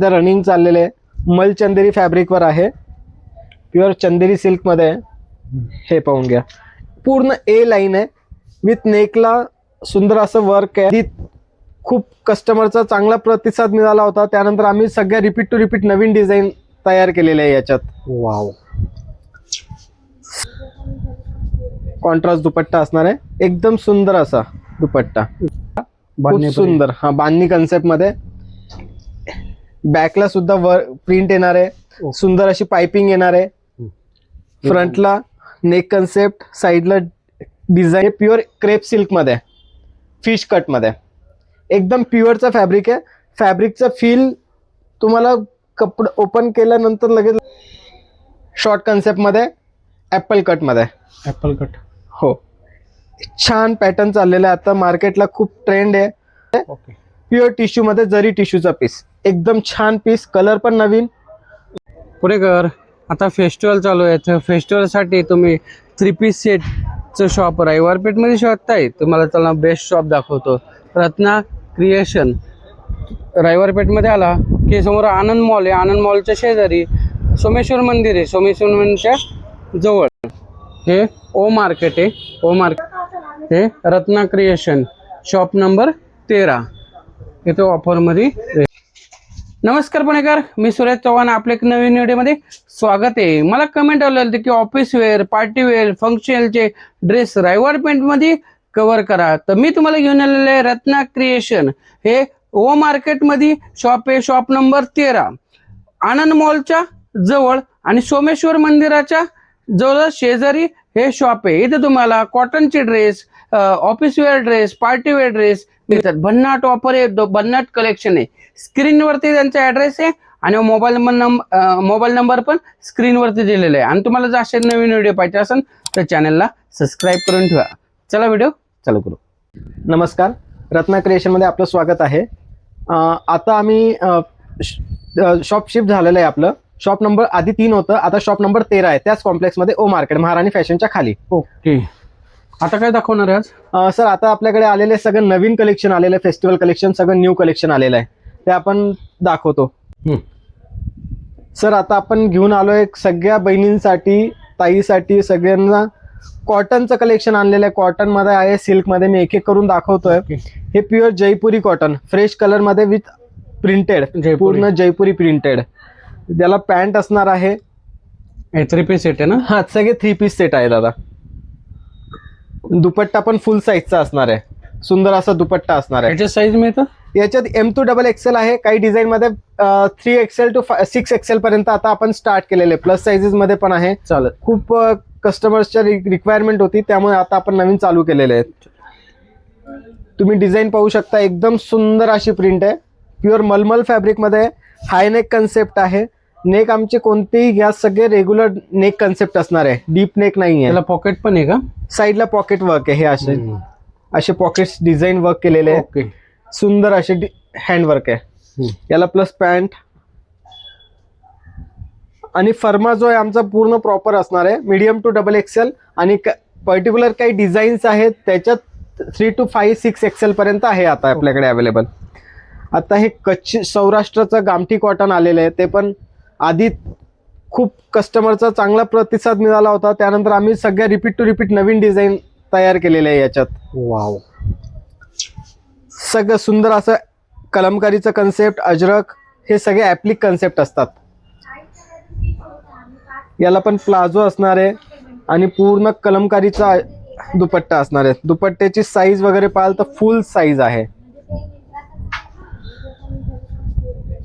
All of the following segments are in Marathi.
रनिंग चाललेले मल चंदेरी फॅब्रिक वर आहे, प्युअर चंदेरी सिल्क मध्ये. हे पाहून घ्या, पूर्ण ए लाईन आहे विथ नेकला सुंदर असं वर्क आहे. खूप कस्टमरचा चांगला प्रतिसाद मिळाला होता, त्यानंतर आम्ही सगळ्या रिपीट टू रिपीट नवीन डिझाईन तयार केलेले आहे याच्यात. वाव, कॉन्ट्रास्ट दुपट्टा असणार आहे, एकदम सुंदर असा दुपट्टा, खूप सुंदर. हा, बांधणी कन्सेप्ट मध्ये. बॅकला सुद्धा प्रिंट येणार आहे, सुंदर अशी पाइपिंग येणार आहे. फ्रंटला नेक कन्सेप्ट, साइडला डिझाईन. प्युअर क्रेप सिल्क मध्ये, फिश कट मध्ये, एकदम प्युअरचा फॅब्रिक आहे. फॅब्रिकचा फील तुम्हाला कपडा ओपन केल्यानंतर लगेच. शॉर्ट कन्सेप्ट मध्ये, ऍपल कट मध्ये. ऍपल कट, हो, छान पॅटर्न चाललेला आहे आता मार्केटला, खूप ट्रेंड आहे. ओके, प्युअर टिश्यू मध्ये जरी टिश्यूचा पीस, एकदम छान पीस, कलर पण नवीन. पुढे कर. आता फेस्टिवल चालू आहे, फेस्टिवलसाठी तुम्ही 3 पीस सेटचं शॉप रविवारपेठमध्ये शोधताय. तुम्हाला चला बेस्ट शॉप दाखवतो, रत्ना क्रिएशन. रविवारपेठमध्ये आला की समोर आनंद मॉल आहे, आनंद मॉलच्या शेजारी सोमेश्वर मंदिर आहे, सोमेश्वर मंदिरच्या जवळ हे ओ मार्केट आहे. ओ मार्केट हे रत्ना क्रिएशन, शॉप नंबर 13. इथे ऑफरमध्ये. नमस्कार पुणेकर, मी सुरेश चव्हाण, आपल्या एक नवीन व्हिडिओमध्ये स्वागत आहे. मला कमेंट आले होते की ऑफिस वेअर, पार्टी वेअर, फंक्शनचे ड्रेस रविवार पेंटमध्ये कव्हर करा, तर मी तुम्हाला घेऊन आलेले आहे रत्ना क्रिएशन. हे ओ मार्केटमध्ये शॉप आहे, शॉप नंबर 13, आनंद मॉलच्या जवळ आणि सोमेश्वर मंदिराच्या जवळ शेजारी हे शॉप आहे. इथे तुम्हाला कॉटनचे dress, office wear dress, party wear dress मिळतात. भन्नाट ऑफर आहे, भन्नाट कलेक्शन आहे. स्क्रीनवरती त्यांचा ॲड्रेस आहे आणि मोबाईल नंबर पण स्क्रीनवरती दिलेला आहे. आणि तुम्हाला जर असे नवीन व्हिडिओ पाहिजे असेल तर चॅनलला सबस्क्राईब करून ठेवा. चला व्हिडिओ चालू करू. नमस्कार, रत्ना क्रिएशन मध्ये आपलं स्वागत आहे. आता आम्ही शॉप शिफ्ट झालेलं आहे. आपलं शॉप नंबर आधी 3 होतं, आता शॉप नंबर 13 आहे, त्याच कॉम्प्लेक्समध्ये ओ मार्केट, महाराणी फॅशनच्या खाली. ओके, आता काय दाखवणार आहे आज? सर, आता आपल्याकडे आलेले सगळं नवीन कलेक्शन आलेलं आहे, फेस्टिवल कलेक्शन, सगळं न्यू कलेक्शन आलेलं आहे, ते आपण दाखवतो. सर, आता आपण घेऊन आलोय सगळ्या बहिणींसाठी, ताईसाठी, सगळ्यांना कॉटनचं कलेक्शन आणलेलं आहे. कॉटन मध्ये आहे, सिल्क मध्ये, मी एक एक करून दाखवतोय. हे प्युअर जयपुरी कॉटन, फ्रेश कलर मध्ये विथ प्रिंटेड, पूर्ण जयपुरी प्रिंटेड. त्याला पॅन्ट असणार आहे. 3 पीस सेट आहे ना? हा, सगळे 3 पीस सेट आहे दादा. दुपट्टा पण फुल साईजचा असणार आहे, सुंदर असा दुपट्टा असणार आहे. याच्या साईज मिळतं याच्यात M to XXL आहे, काही डिझाईन मध्ये 3XL to 6XL पर्यंत आता आपण स्टार्ट केलेले. प्लस साईजेस मध्ये पण आहे. चालेल. खूप कस्टमर्सच्या रिक्वायरमेंट होती, त्यामुळे आता आपण नवीन चालू केलेले आहेत. तुम्ही डिझाईन पाहू शकता, एकदम सुंदर अशी प्रिंट आहे. प्युअर मलमल फॅब्रिक मध्ये, हाय नेक कन्सेप्ट आहे. नेक आमचे कोणतेही घ्या, सगळे रेग्युलर नेक कन्सेप्ट असणार आहे, डीप नेक नाही आहे. त्याला पॉकेट पण आहे का? साईडला पॉकेट वर्क आहे. हे असे पॉकेट्स डिझाईन वर्क केलेले आहे. ओके, सुंदर असे हँड वर्क आहे. याला प्लस पॅन्ट आणि फर्मा जो आहे आमचा पूर्ण प्रॉपर असणार आहे, मीडियम टू XXL. आणि पर्टिक्युलर काही डिझाईन्स आहेत त्याच्यात 3 to 5, 6XL पर्यंत आहे आता आपल्याकडे अवेलेबल. आता हे कच्छ सौराष्ट्राचं गामठी कॉटन आलेलं आहे, ते पण आधी खूप कस्टमरचा चांगला प्रतिसाद मिळाला होता, त्यानंतर आम्ही सगळ्या रिपीट टू रिपीट नवीन डिझाईन तयार केलेले आहे याच्यात. वाव, सगळं सुंदर असं कलमकारीचं कन्सेप्ट, अजरक, हे सगळे ॲप्लिक कन्सेप्ट असतात. याला पण प्लाझो असणार आहे आणि पूर्ण कलमकारीचा दुपट्टा असणार आहे. दुपट्ट्याची साईज वगैरे पाहाल तर फुल साईज आहे.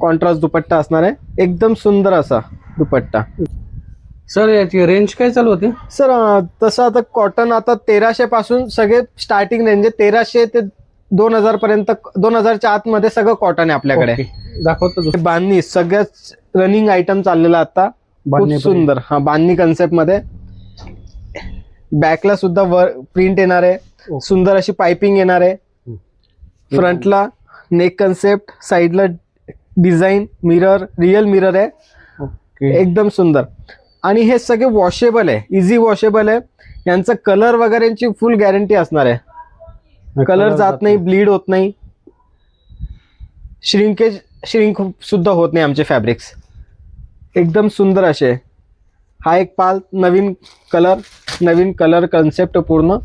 कॉन्ट्रास्ट दुपट्टा असणार आहे, एकदम सुंदर असा दुपट्टा. सर याची रेंज काय चालू होते? सर, तसं आता कॉटन आता 1300 पासून सगळे स्टार्टिंग रेंज आहे, 1300 ते 2000 पर्यंत, 2000च्या आतमध्ये सगळं कॉटन आहे आपल्याकडे. दाखवतो. बांधणी सगळ्याच रनिंग आयटम चाललेला आता, खूप सुंदर. हा, बांधणी कन्सेप्ट मध्ये, बॅकला सुद्धा प्रिंट येणार आहे, सुंदर अशी पाइपिंग येणार आहे. फ्रंटला नेक कन्सेप्ट, साइडला डिझाईन, मिरर, रिअल मिरर आहे, एकदम सुंदर. आणि हे सगळे वॉशेबल आहे, इझी वॉशेबल आहे. यांचा कलर वगैरेची फुल गॅरंटी असणार आहे, कलर जात नाही, ब्लीड होत नाही, श्रिंकेज श्रिंक सुद्धा होत नाही आमचे फॅब्रिक्स, एकदम सुंदर असे. हा एक पाल, नवीन कलर कन्सेप्ट, पूर्ण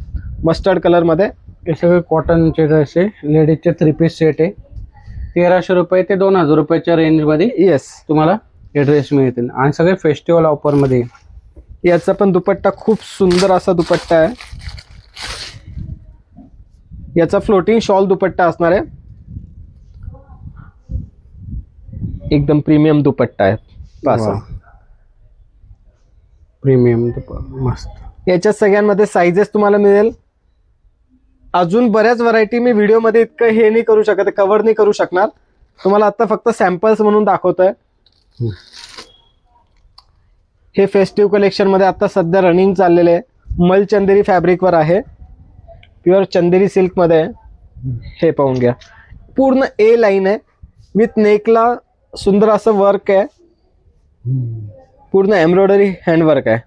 मस्टर्ड कलर मध्ये. हे सगळे कॉटनचे ड्रेस आहे, लेडीजचे 3 पीस सेट आहे. 1300 रुपये ते 2000 रुपयाच्या रेंजमध्ये येस, तुम्हाला हे ड्रेस मिळतील आणि सगळे फेस्टिवल ऑफरमध्ये. याचा पण दुपट्टा खूप सुंदर असा दुपट्टा आहे. याचा फ्लोटिंग शॉल दुपट्टा असणार आहे, एकदम प्रीमियम दुपट्टा आहे. वाह. प्रीमियम मस्त. याच्या सगळ्यांमध्ये साईजेस तुम्हाला मिळेल. अजून बऱ्याच व्हरायटी मी व्हिडिओमध्ये इतकं हे नाही करू शकत, कव्हर नाही करू शकणार. तुम्हाला आता फक्त सॅम्पल्स म्हणून दाखवतोय. हे फेस्टिव्ह कलेक्शन मध्ये आता सध्या रनिंग चाललेले आहे. मल चंदेरी फॅब्रिकवर आहे, प्युअर चंदेरी सिल्क मध्ये आहे. हे पाहून घ्या, पूर्ण ए लाईन आहे, विथ नेकला सुंदर असं वर्क आहे, पूर्ण एम्ब्रॉयडरी हँडवर्क आहे.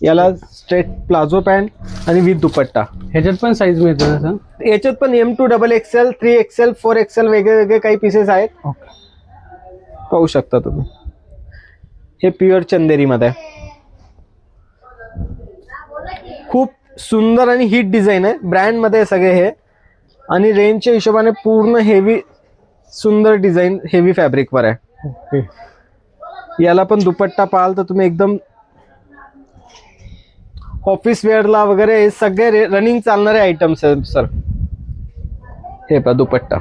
याला स्ट्रेट प्लाझो पॅन्ट आणि विथ दुपट्टा. ह्याच्यात पण साईज मिळते ना सर? याच्यात पण M2 XXL, 3XL, 4XL वेगळे वेगळे काही पीसेस आहेत. पाहू शकता तुम्ही. हे प्युअर चंदेरी मध्ये आहे. खूप सुंदर आणि हिट डिझाईन आहे, ब्रँड मध्ये सगळे हे, आणि रेंजच्या हिशोबाने पूर्ण हेवी सुंदर डिझाईन हेवी फॅब्रिकवर आहे. याला पण दुपट्टा पाहाल तर तुम्ही एकदम ऑफिस वेअरला वगैरे हे सगळे रनिंग चालणारे आयटम्स आहेत सर. हे पहा दुपट्टा.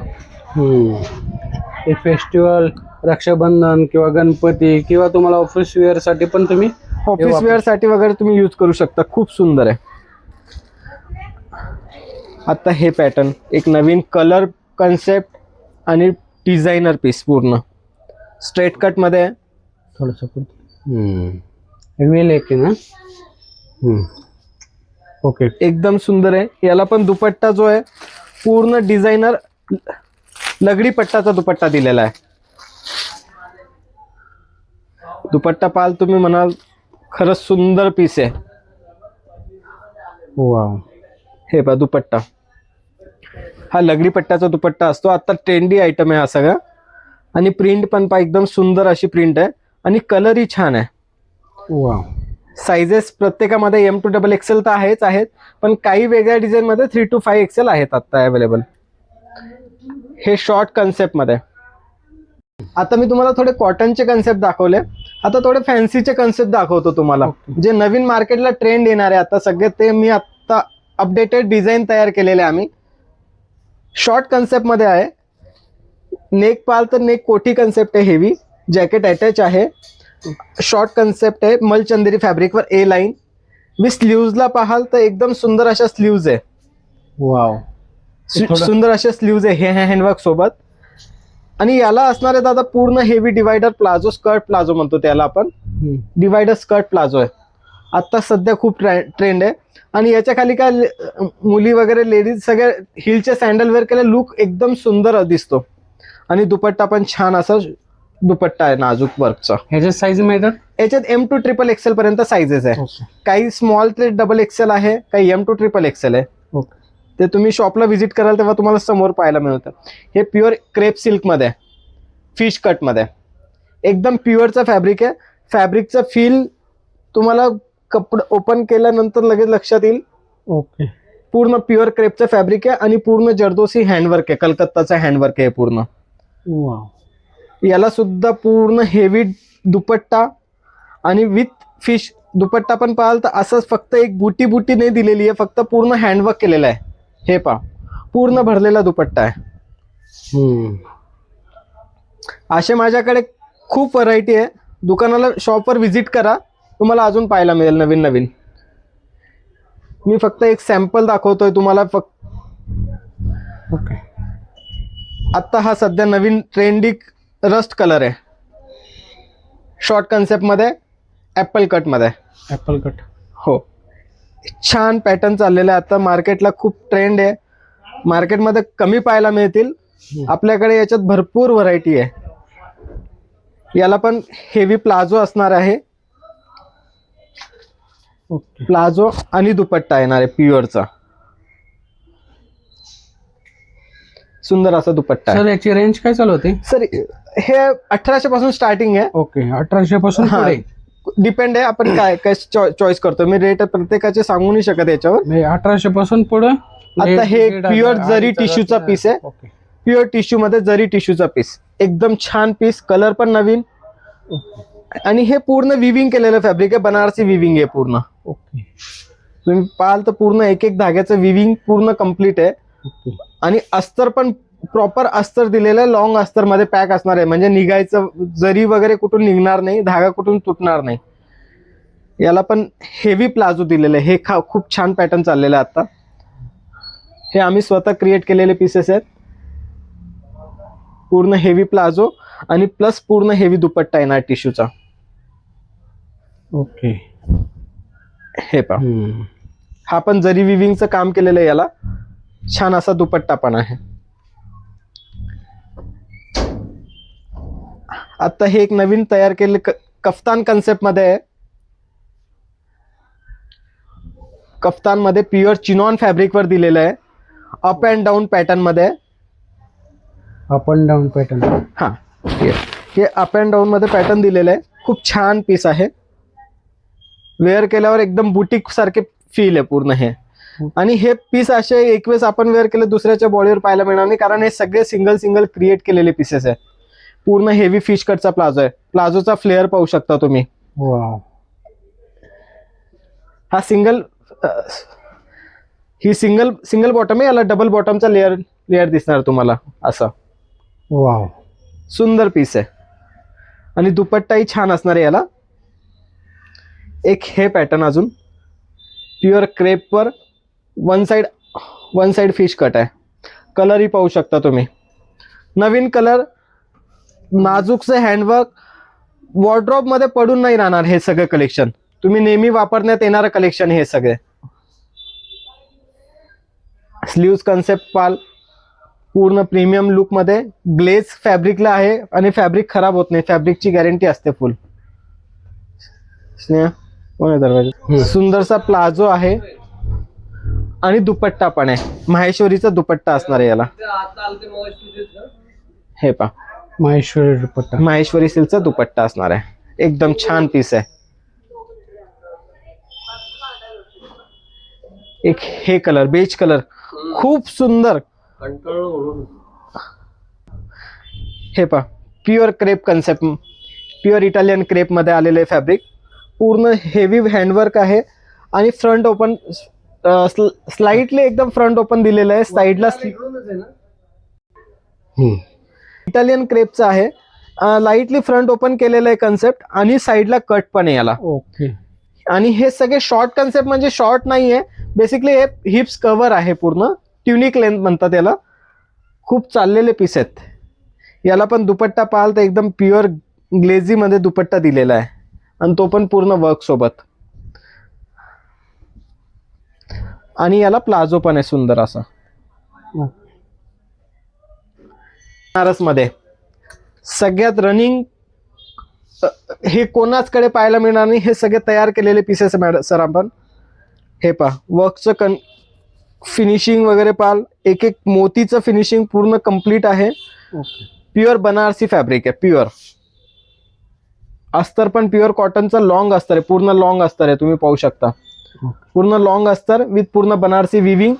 हे फेस्टिवल, रक्षाबंधन किंवा गणपती किंवा तुम्हाला ऑफिस वेअर साठी पण तुम्ही ऑफिस वेअर साठी वगैरे तुम्ही यूज करू शकता. खूप सुंदर आहे. आता हे पॅटर्न एक नवीन कलर कन्सेप्ट आणि डिझायनर पीस, पूर्ण स्ट्रेट कट मध्ये आहे. थोडस वेल एक ना. ओके, एकदम सुंदर आहे. याला पण दुपट्टा जो आहे पूर्ण डिझायनर लगडी पट्टाचा दुपट्टा दिलेला आहे. दुपट्टा पाल तुम्ही म्हणाल खरंच सुंदर पीस आहे. वाव. हे पहा दुपट्टा, हा लगडी पट्ट्याचा दुपट्टा असतो. आता ट्रेंडी आयटम आहे हा सगळा. आणि प्रिंट पण पहा एकदम सुंदर अशी प्रिंट आहे आणि कलरही छान आहे. वाव. साइजेस प्रत्येकामध्ये M2 XXL तर आहेत, पण काही वेगळ्या डिझाईन मध्ये 3 to 5 XL आहेत आता अवेलेबल. हे शॉर्ट कन्सेप्ट मध्ये. आता मी तुम्हाला थोडे कॉटनचे कन्सेप्ट दाखवले, आता थोडे फॅन्सीचे कन्सेप्ट दाखवतो तुम्हाला. जे नवीन मार्केटला ट्रेंड येणार आहे आता सगळे, ते मी आता अपडेटेड डिझाईन तयार केलेले आम्ही. शॉर्ट कन्सेप्ट मध्ये आहे. नेक पाल तर नेक कोटी कन्सेप्ट आहे, हेवी जॅकेट अटॅच आहे. शॉर्ट कन्सेप्ट आहे, मलचंदेरी फॅब्रिकवर ए लाईन. मी स्लीव्हजला पाहाल तर एकदम सुंदर अशा स्लीव्ज आहे. वाव. सुंदर अशा स्लीव्ज आहे हे हँडवर्क सोबत. आणि याला असणारे दादा पूर्ण heavy divider palazzo, skirt palazzo म्हणतो त्याला आपण. डिवायडर स्कर्ट प्लाझो आहे, आता सध्या खूप ट्रेंड आहे. आणि याच्या खाली काय मुली वगैरे लेडीज सगळे हिलचे सँडल वेअर केले, लुक एकदम सुंदर दिसतो. आणि दुपट्टा पण छान असा दुपट्टा आहे नाजूक वर्कचा. ह्याच्यात साईज मिळतात? याच्यात M2 XXL पर्यंत साइजेस आहे. काही स्मॉल ते XXL आहे, काही M2 XXL आहे. ते तुम्ही शॉपला व्हिजिट कराल तेव्हा तुम्हाला समोर पाहायला मिळतं. हे प्युअर क्रेप सिल्क मध्ये, फिश कट मध्ये, एकदम प्युअरचा फॅब्रिक आहे. फॅब्रिकचा फील तुम्हाला कपडा ओपन केल्यानंतर लगेच लक्षात येईल. ओके. पूर्ण प्युअर क्रेपचं फॅब्रिक आहे आणि पूर्ण जर्दोसी हँडवर्क आहे, कलकत्ताचा हँडवर्क आहे पूर्ण. वाव. याला सुद्धा पूर्ण हेवी दुपट्टा आणि विथ फिश दुपट्टा पण पाहाल तर असंच, फक्त एक बुटी नाही दिलेली आहे, फक्त पूर्ण हँडवर्क केलेला आहे. हे पहा पूर्ण भरलेला दुपट्टा आहे. असे माझ्याकडे खूप व्हरायटी आहे. दुकानाला शॉपवर व्हिजिट करा, तुम्हाला अजून पाहायला मिळेल नवीन नवीन. मी फक्त एक सॅम्पल दाखवतोय तुम्हाला फक्त. ओके. आता हा सध्या नवीन ट्रेंडी रस्ट कलर आहे, शॉर्ट कन्सेप्ट मध्ये, ऍपल कट मध्ये. Apple cut. हो, छान पॅटर्न चाललेला आहे आता. मार्केटला खूप ट्रेंड आहे, मार्केटमध्ये कमी पाहायला मिळतील. आपल्याकडे याच्यात भरपूर व्हरायटी आहे. याला पण हेवी प्लाझो असणार आहे. ओके. प्लाझो आणि दुपट्टा येणार आहे प्युअरचा. सुंदर असा दुपट्टा आहे. सर याची रेंज काय चालू होते? सर हे 1800 पासून स्टार्टिंग आहे. ओके, 1800 पासून हा. पुढे. डिपेंड आहे आपण काय काय चॉईस करतो. मी रेट प्रत्येकाचे सांगू नाही शकत याच्यावर. 1800 पासून पुढे. आता हे प्युअर जरी टिश्यूचा पीस आहे. ओके. प्युअर टिश्यू मध्ये जरी टिश्यूचा पीस, एकदम छान पीस, कलर पण नवीन. आणि हे पूर्ण विविंग केलेलं फॅब्रिक आहे, बनारसी विविंग आहे पूर्ण. ओके. तुम्ही पाहाल तर पूर्ण एक एक धाग्याचं विविंग पूर्ण कम्प्लीट आहे. ओके. आणि अस्तर पण प्रॉपर अस्तर दिलेलं आहे. लॉंग अस्तर मध्ये पॅक असणार आहे, म्हणजे निघायचं जरी वगैरे कुठून निघणार नाही, धागा कुठून तुटणार नाही. याला पण हेवी प्लाझो दिलेलं आहे. हे खूप छान पॅटर्न चाललेलं आहे आता. हे आम्ही स्वतः क्रिएट केलेले पीसेस आहेत. पूर्ण हेवी प्लाझो आणि प्लस पूर्ण हेवी दुपट्टा येणार टिश्यूचा. ओके. हे पहा, हा पण जरी विविंगचं काम केलेलं आहे. याला छान असा दुपट्टा पण आहे. आता हे एक नवीन तयार केले कफ्तान कन्सेप्ट मध्ये आहे. कफ्तान मध्ये प्युअर चिनॉन फॅब्रिक वर दिलेलं आहे. अप अँड डाऊन पॅटर्न मध्ये. Up and down pattern. हा, हे अप अँड डाऊन मध्ये पॅटर्न दिलेलं आहे. खूप छान पीस आहे. वेअर केल्यावर एकदम बुटीक सारखे फील आहे पूर्ण हे. आणि हे पीस असे एक वेळेस आपण वेअर केले दुसऱ्याच्या बॉडीवर पाहायला मिळणार नाही, कारण हे सगळे सिंगल सिंगल क्रिएट केलेले पीसेस आहे. पूर्ण हेवी फिश कटचा प्लाझो आहे. प्लाझोचा फ्लेअर पाहू शकता तुम्ही. वाव. हा सिंगल बॉटम आहे. याला डबल बॉटमचा लेअर दिसणार तुम्हाला असं. वाव, सुंदर पीस आहे. आणि दुपट्टाही छान असणार आहे याला. एक हे पॅटर्न अजून प्युअर क्रेपवर वन साइड फिश कट आहे. कलरही पाहू शकता तुम्ही. नवीन कलर, नाजूकचं हँडवर्क, वॉर्ड्रॉप मध्ये पडून नाही राहणार. हे सगळं कलेक्शन तुम्ही नेहमी वापरण्यात येणारं कलेक्शन हे सगळे. स्लीव्स कन्सेप्ट पाल पूर्ण प्रीमियम लुक मध्ये ग्लेज फॅब्रिकला आहे. आणि फॅब्रिक खराब होत नाही, फॅब्रिकची गॅरंटी असते फुल. स्नेहा कोण आहे दरवाजा. सुंदरसा प्लाझो आहे आणि दुपट्टा पण आहे. माहेश्वरीचा दुपट्टा असणार आहे याला. हे पहा, माहेश्वरी दुपट्टा. माहेश्वरी सिल्कचा दुपट्टा असणार आहे. एकदम छान पीस आहे. एक हे कलर, बेज कलर, खूप सुंदर. हे पहा, pure crepe concept, pure Italian crepe मध्ये आलेले फॅब्रिक. पूर्ण हेवी हँडवर्क आहे. आणि फ्रंट ओपन स्लाइटली एकदम फ्रंट ओपन दिलेलं आहे. साईडला इटालियन क्रेपचं आहे. लाईटली फ्रंट ओपन केलेलं आहे कन्सेप्ट. आणि साईडला कट पण आहे याला. ओके. आणि हे सगळे शॉर्ट कन्सेप्ट, म्हणजे शॉर्ट नाहीये, बेसिकली हे हिप्स कव्हर आहे पूर्ण. ट्युनिक लेंथ म्हणतात याला. खूप चाललेले पीस आहेत. याला पण दुपट्टा पाहाल तर एकदम प्युअर ग्लेझी मध्ये दुपट्टा दिलेला आहे. आणि तो पण पूर्ण वर्क सोबत. आणि याला प्लाझो पण आहे सुंदर असा. बनारस मध्ये सगळ्यात रनिंग, हे कोणाचकडे पाहायला मिळणार नाही. हे सगळे तयार केलेले पीसेस सर आपण. हे पहा, वर्कचं फिनिशिंग वगैरे पाहाल. एक एक मोतीचं फिनिशिंग पूर्ण कम्प्लीट आहे. प्युअर बनारसी फॅब्रिक आहे. प्युअर अस्तर पण प्युअर कॉटनचं लॉंग अस्तर आहे. पूर्ण लॉंग अस्तर आहे. तुम्ही पाहू शकता. पूर्ण लॉंग अस्तर विथ पूर्ण बनारसी विविंग.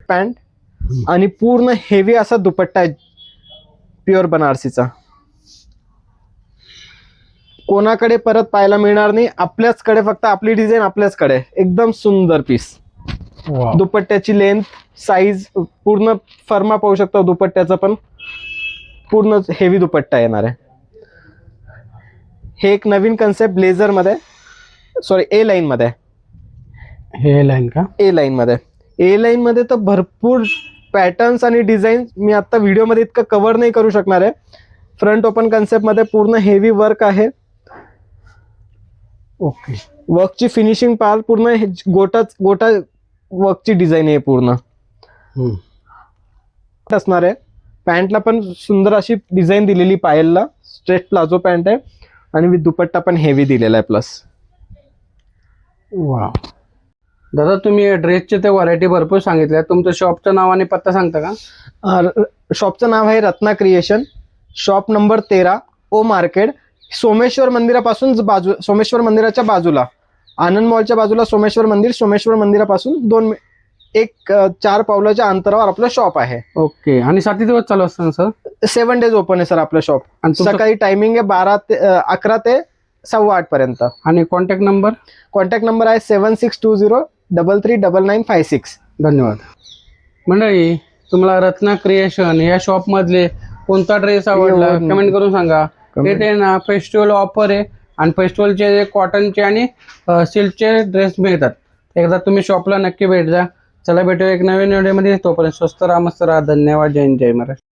पॅन्ट आणि पूर्ण हेवी असा दुपट्टा आहे प्युअर बनारसीचा. कोणाकडे परत पाहायला मिळणार नाही. आपल्याचकडे, फक्त आपली डिझाईन आपल्याचकडे. एकदम सुंदर पीस. दुपट्ट्याची लेंथ, साईज पूर्ण फर्मा पाहू शकता. दुपट्ट्याचा पण पूर्ण हेवी दुपट्टा येणार आहे. हे एक नवीन कन्सेप्ट ब्लेझर मध्ये, सॉरी ए लाईन मध्ये. हे लाईन का? ए लाईन मध्ये. ए लाईन मध्ये तर भरपूर पॅटर्न्स आणि डिझाईन मी आता व्हिडिओ मध्ये इतकं कव्हर नाही करू शकणार आहे. फ्रंट ओपन कन्सेप्ट मध्ये पूर्ण हेवी वर्क आहे. ओके. वर्कची फिनिशिंग पाहाल. पूर्ण गोटा वर्कची डिझाईन आहे पूर्ण असणार आहे. पॅन्टला पण सुंदर अशी डिझाईन दिलेली पायलला. स्ट्रेट प्लाझो पॅन्ट आहे. आणि विथ दुपट्टा पण हेवी दिलेला आहे प्लस. वा दादा, तुम्ही ड्रेसचे ते व्हरायटी भरपूर सांगितल्या. तुमचं शॉपचं नाव आणि पत्ता सांगता का? शॉपचं नाव आहे Ratna creation, shop number 13, O market, Someshwar मंदिरापासून सोमेश्वर मंदिराच्या बाजूला, आनंद मॉलच्या बाजूला सोमेश्वर मंदिर, सोमेश्वर मंदिरापासून 4 पावलाच्या अंतरावर आपलं शॉप आहे. ओके. आणि 7 दिवस चालू असतं ना सर? 7 डेज ओपन आहे सर आपलं शॉप. आणि तुमचं- सकाळी टायमिंग आहे 11 ते 8:15 पर्यंत. आणि कॉन्टॅक्ट नंबर? कॉन्टॅक्ट नंबर आहे 7620339956. धन्यवाद. मंडळी, तुम्हाला रत्ना क्रिएशन या शॉप मधले कोणता ड्रेस आवडला कमेंट करून सांगा. इथे ना फेस्टिवल ऑफर आहे आणि फेस्टिवलचे कॉटनचे आणि सिल्कचे ड्रेस मिळतात. एकदा तुम्ही शॉपला नक्की भेट द्या. चला भेटूया एक नवीन व्हिडिओमध्ये. तोपर्यंत स्वस्त राहा, मस्त राहा. धन्यवाद. जय हिंद, जय महाराष्ट्र.